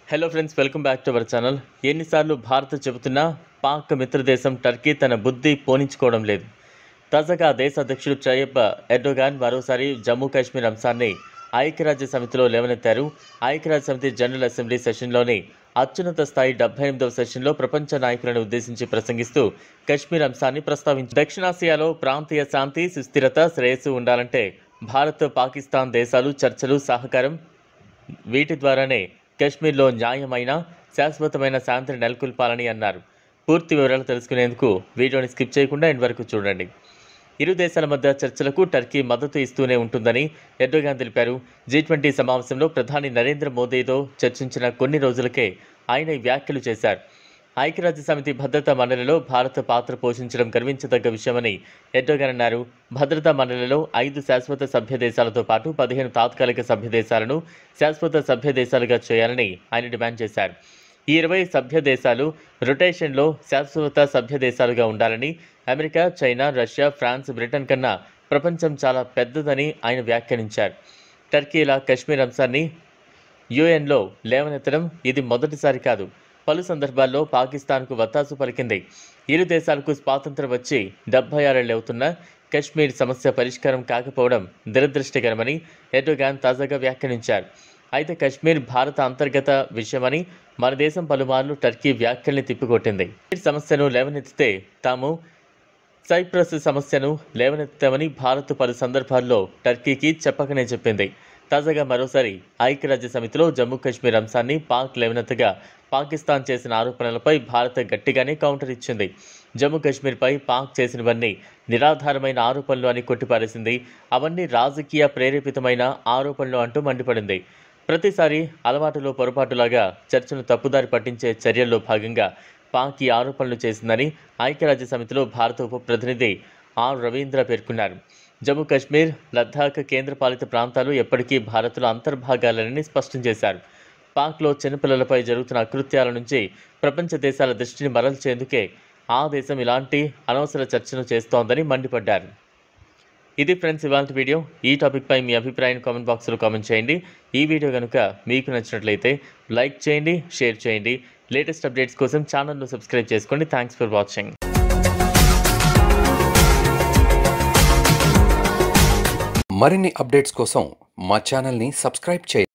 Hello friends, welcome back to our channel. ఎన్నిసార్లు భారత్ చెబుతున్నా Pak మిత్రదేశం Turkey తన బుద్ధి పోనించుకోవడం లేదు. తాజాగా దేశ అధ్యక్షుడు తయ్యిప్ ఎర్డోగాన్ మరోసారి జమ్మూ కాశ్మీర్ అంశాన్ని ఐక్యరాజ్య సమితిలో లేవనెత్తారు. ఐక్యరాజ్య సమితి జనరల్ అసెంబ్లీ సెషన్లోని అత్యున్నత స్థాయి 78వ సెషన్లో ప్రపంచ నాయకులను ఉద్దేశించి ప్రసంగిస్తూ కశ్మీర్ అంశాన్ని ప్రస్తావించారు. దక్షిణాసియాలో ప్రాంతీయ శాంతి, సుస్థిరత, శ్రేయస్సు ఉండాలంటే భారత్, పాకిస్తాన్ దేశాలు చర్చలు, సహకారం వీటి ద్వారానే కశ్మీర్లో న్యాయమైన, శాశ్వతమైన శాంతిని నెలకొల్పాలని అన్నారు. పూర్తి వివరాలు తెలుసుకునేందుకు వీడియోని స్కిప్ చేయకుండా ఎండ్ వరకు చూడండి. ఇరు దేశాల మధ్య చర్చలకు టర్కీ మద్దతు ఇస్తూనే ఉంటుందని ఎర్డోగాన్ తెలిపారు. G20 సమావేశంలో ప్రధాని నరేంద్ర మోదీతో చర్చించిన కొన్ని రోజులకే ఆయన ఈ వ్యాఖ్యలు చేశారు. ఐక్యరాజ్య సమితి భద్రతా మండలిలో భారత పాత్ర పోషించడం గర్వించదగ్గ విషయమని ఎర్డోగాన్ అన్నారు. భద్రతా మండలిలో 5 శాశ్వత సభ్య దేశాలతో పాటు 15 తాత్కాలిక సభ్య దేశాలను శాశ్వత సభ్య దేశాలుగా చేయాలని ఆయన డిమాండ్ చేశారు. ఈ 20 సభ్య దేశాలు రొటేషన్లో శాశ్వత సభ్య దేశాలుగా ఉండాలని, America, China, Russia, France, Britain కన్నా ప్రపంచం చాలా పెద్దదని ఆయన వ్యాఖ్యానించారు. టర్కీ ఇలా కశ్మీర్ అంశాన్ని యుఎన్లో లేవనెత్తడం ఇది మొదటిసారి కాదు. పలు సందర్భాల్లో పాకిస్తాన్కు వత్తాసు పలికింది. ఇరు దేశాలకు స్వాతంత్ర్యం వచ్చి 76 ఏళ్లు అవుతున్నా కశ్మీర్ సమస్య పరిష్కారం కాకపోవడం దురదృష్టకరమని ఎర్డోగాన్ తాజాగా వ్యాఖ్యానించారు. అయితే కశ్మీర్ భారత అంతర్గత విషయమని మన దేశం పలుమార్లు టర్కీ వ్యాఖ్యల్ని తిప్పికొట్టింది. ఈ సమస్యను లేవనెత్తితే తాము సైప్రస్ సమస్యను లేవనెత్తామని భారత్ పలు సందర్భాల్లో టర్కీకి చెప్పకనే చెప్పింది. తాజాగా మరోసారి ఐక్యరాజ్య సమితిలో జమ్మూ కాశ్మీర్ అంశాన్ని పాక్ లేవనెత్తగా పాకిస్తాన్ చేసిన ఆరోపణలపై భారత్ గట్టిగానే కౌంటర్ ఇచ్చింది. జమ్మూ కాశ్మీర్పై పాక్ చేసినవన్నీ నిరాధారమైన ఆరోపణలు అని కొట్టిపారేసింది. అవన్నీ రాజకీయ ప్రేరేపితమైన ఆరోపణలు అంటూ మండిపడింది. ప్రతిసారి అలవాటులో పొరపాటులాగా చర్చను తప్పుదారి పట్టించే చర్యల్లో భాగంగా పాక్ ఈ ఆరోపణలు చేసిందని ఐక్యరాజ్య సమితిలో భారత ఉప ప్రతినిధి ఆర్ రవీంద్ర పేర్కొన్నారు. జమ్మూ కాశ్మీర్, లద్దాఖ్ కేంద్రపాలిత ప్రాంతాలు ఎప్పటికీ భారత్లో అంతర్భాగాలని స్పష్టం చేశారు. పాక్లో చిన్నపిల్లలపై జరుగుతున్న అకృత్యాల నుంచి ప్రపంచ దేశాల దృష్టిని మరల్చేందుకే ఆ దేశం ఇలాంటి అనవసర చర్చను చేస్తోందని మండిపడ్డారు. ఇది ఫ్రెండ్స్ ఇవాళ వీడియో. ఈ టాపిక్పై మీ అభిప్రాయం కామెంట్ బాక్స్లో కామెంట్ చేయండి. ఈ వీడియో కనుక మీకు నచ్చినట్లయితే లైక్ చేయండి, షేర్ చేయండి. లేటెస్ట్ అప్డేట్స్ కోసం ఛానల్ను సబ్స్క్రైబ్ చేసుకోండి. Thanks for watching. మరిన్ని అప్డేట్స్ కోసం మా ఛానల్ని సబ్స్క్రైబ్ చేయండి.